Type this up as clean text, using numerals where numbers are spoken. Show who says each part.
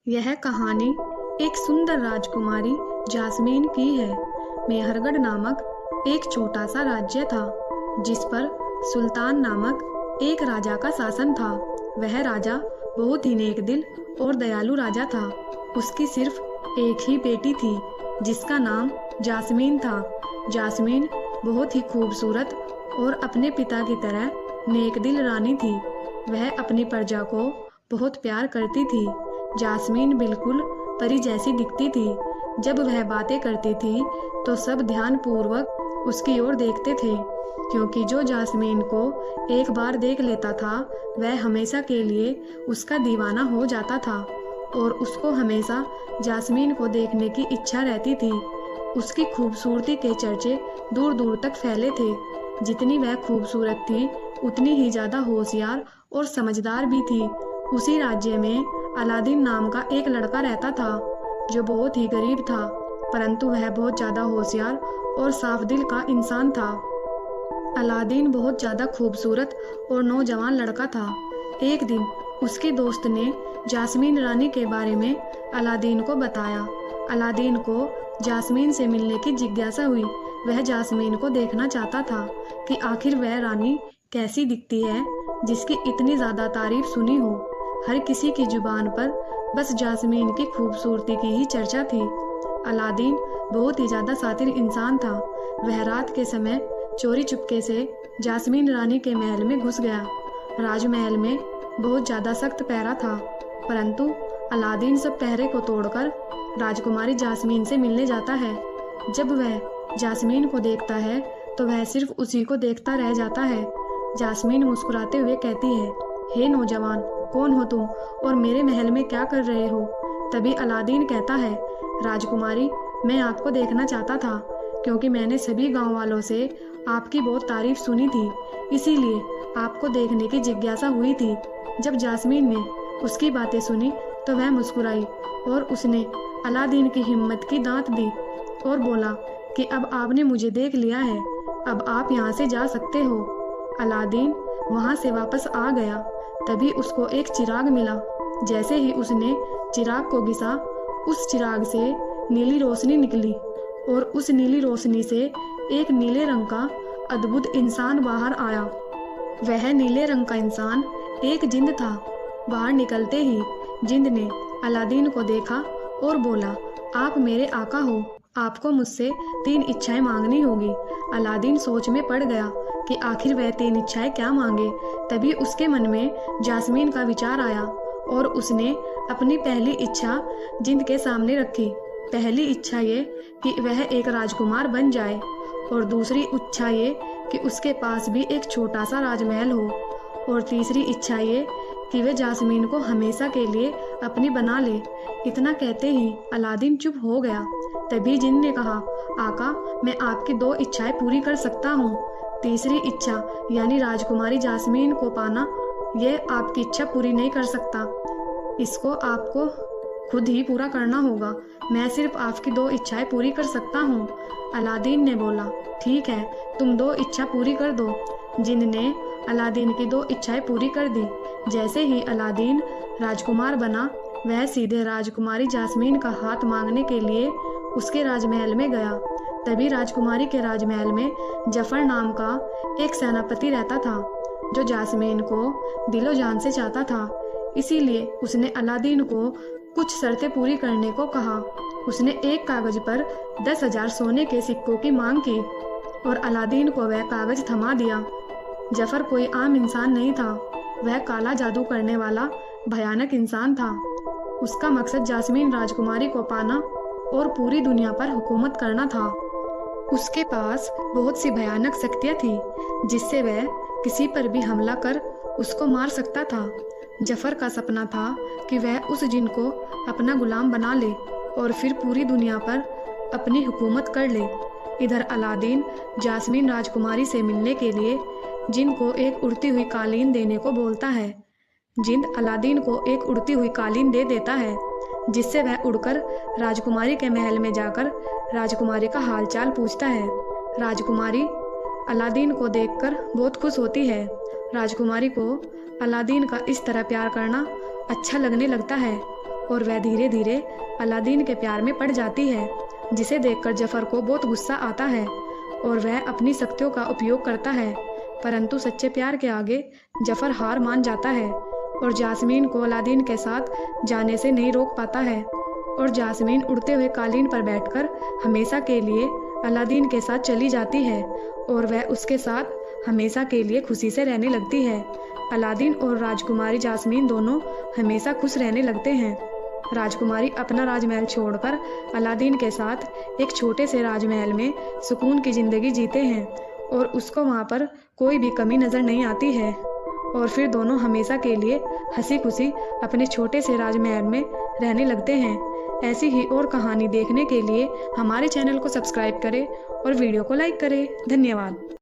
Speaker 1: यह कहानी एक सुंदर राजकुमारी जास्मीन की है। मेहरगढ़ नामक एक छोटा सा राज्य था जिस पर सुल्तान नामक एक राजा का शासन था। वह राजा बहुत ही नेक दिल और दयालु राजा था। उसकी सिर्फ एक ही बेटी थी जिसका नाम जास्मीन था। जास्मीन बहुत ही खूबसूरत और अपने पिता की तरह नेक दिल रानी थी। वह अपनी प्रजा को बहुत प्यार करती थी। जास्मीन बिल्कुल परी जैसी दिखती थी। जब वह बातें करती थी तो सब ध्यानपूर्वक उसकी ओर देखते थे, क्योंकि जो जास्मीन को एक बार देख लेता था वह हमेशा के लिए उसका दीवाना हो जाता था और उसको हमेशा जास्मीन को देखने की इच्छा रहती थी। उसकी खूबसूरती के चर्चे दूर दूर तक फैले थे। जितनी वह खूबसूरत थी उतनी ही ज़्यादा होशियार और समझदार भी थी। उसी राज्य में अलादीन नाम का एक लड़का रहता था जो बहुत ही गरीब था, परंतु वह बहुत ज़्यादा होशियार और साफ दिल का इंसान था। अलादीन बहुत ज़्यादा खूबसूरत और नौजवान लड़का था। एक दिन उसके दोस्त ने जास्मीन रानी के बारे में अलादीन को बताया। अलादीन को जास्मीन से मिलने की जिज्ञासा हुई। वह जास्मीन को देखना चाहता था कि आखिर वह रानी कैसी दिखती है जिसकी इतनी ज़्यादा तारीफ सुनी हो। हर किसी की जुबान पर बस जास्मीन की खूबसूरती की ही चर्चा थी। अलादीन बहुत ही ज़्यादा शातिर इंसान था। वह रात के समय चोरी चुपके से जास्मीन रानी के महल में घुस गया। राजमहल में बहुत ज़्यादा सख्त पहरा था, परंतु अलादीन सब पहरे को तोड़कर राजकुमारी जास्मीन से मिलने जाता है। जब वह जास्मीन को देखता है तो वह सिर्फ उसी को देखता रह जाता है। जास्मीन मुस्कुराते हुए कहती है, हे नौजवान, कौन हो तुम और मेरे महल में क्या कर रहे हो? तभी अलादीन कहता है, राजकुमारी, मैं आपको देखना चाहता था क्योंकि मैंने सभी गांव वालों से आपकी बहुत तारीफ सुनी थी, इसीलिए आपको देखने की जिज्ञासा हुई थी। जब जास्मीन ने उसकी बातें सुनी तो वह मुस्कुराई और उसने अलादीन की हिम्मत की दांत दी और बोला कि अब आपने मुझे देख लिया है, अब आप यहाँ से जा सकते हो। अलादीन वहाँ से वापस आ गया। तभी उसको एक चिराग मिला। जैसे ही उसने चिराग को घिसा, उस चिराग से नीली रोशनी निकली और उस नीली रोशनी से एक नीले रंग का अद्भुत इंसान बाहर आया। वह नीले रंग का इंसान एक जिंद था। बाहर निकलते ही जिंद ने अलादीन को देखा और बोला, आप मेरे आका हो, आपको मुझसे 3 इच्छाएं मांगनी होगी। अलादीन सोच में पड़ गया कि आखिर वह 3 इच्छाएं क्या मांगे। तभी उसके मन में जास्मीन का विचार आया और उसने अपनी पहली इच्छा जिंद के सामने रखी। पहली इच्छा ये कि वह एक राजकुमार बन जाए और दूसरी इच्छा ये कि उसके पास भी एक छोटा सा राजमहल हो और तीसरी इच्छा ये कि वह जास्मीन को हमेशा के लिए अपनी बना ले। इतना कहते ही अलादीन चुप हो गया। तभी जिन ने कहा, आका, मैं आपकी 2 इच्छाएं पूरी कर सकता हूँ। तीसरी इच्छा यानी राजकुमारी जास्मीन को पाना, यह आपकी इच्छा पूरी नहीं कर सकता। इसको आपको खुद ही पूरा करना होगा। मैं सिर्फ आपकी 2 इच्छाएं पूरी कर सकता हूँ। अलादीन ने बोला, ठीक है, तुम 2 इच्छा पूरी कर दो। जिन ने अलादीन की 2 इच्छाएं पूरी कर दी। जैसे ही अलादीन राजकुमार बना, वह सीधे राजकुमारी जास्मीन का हाथ मांगने के लिए उसके राजमहल में गया। तभी राजकुमारी के राजमहल में जफर नाम का एक सेनापति रहता था जो जास्मीन को दिलो जान से चाहता था। इसीलिए उसने अलादीन को कुछ शर्तें पूरी करने को कहा। उसने एक कागज पर 10,000 सोने के सिक्कों की मांग की और अलादीन को वह कागज थमा दिया। जफर कोई आम इंसान नहीं था, वह काला जादू करने वाला भयानक इंसान था। उसका मकसद जास्मीन राजकुमारी को पाना और पूरी दुनिया पर हुकूमत करना था। उसके पास बहुत सी भयानक शक्तियाँ थी जिससे वह किसी पर भी हमला कर उसको मार सकता था। जफर का सपना था कि वह उस जिन को अपना गुलाम बना ले और फिर पूरी दुनिया पर अपनी हुकूमत कर ले। इधर अलादीन जास्मीन राजकुमारी से मिलने के लिए जिन को एक उड़ती हुई कालीन देने को बोलता है। जिंद अलादीन को एक उड़ती हुई कालीन दे देता है जिससे वह उड़कर राजकुमारी के महल में जाकर राजकुमारी का हालचाल पूछता है। राजकुमारी अलादीन को देखकर बहुत खुश होती है। राजकुमारी को अलादीन का इस तरह प्यार करना अच्छा लगने लगता है और वह धीरे धीरे अलादीन के प्यार में पड़ जाती है, जिसे देखकर जफर को बहुत गुस्सा आता है और वह अपनी शक्तियों का उपयोग करता है। परंतु सच्चे प्यार के आगे जफर हार मान जाता है और जास्मीन को अलादीन के साथ जाने से नहीं रोक पाता है और जास्मीन उड़ते हुए कालीन पर बैठकर हमेशा के लिए अलादीन के साथ चली जाती है और वह उसके साथ हमेशा के लिए खुशी से रहने लगती है। अलादीन और राजकुमारी जास्मीन दोनों हमेशा खुश रहने लगते हैं। राजकुमारी अपना राजमहल छोड़कर अलादीन के साथ एक छोटे से राजमहल में सुकून की ज़िंदगी जीते हैं और उसको वहाँ पर कोई भी कमी नज़र नहीं आती है और फिर दोनों हमेशा के लिए हंसी खुशी अपने छोटे से राजमहल में रहने लगते हैं। ऐसी ही और कहानी देखने के लिए हमारे चैनल को सब्सक्राइब करें और वीडियो को लाइक करें। धन्यवाद।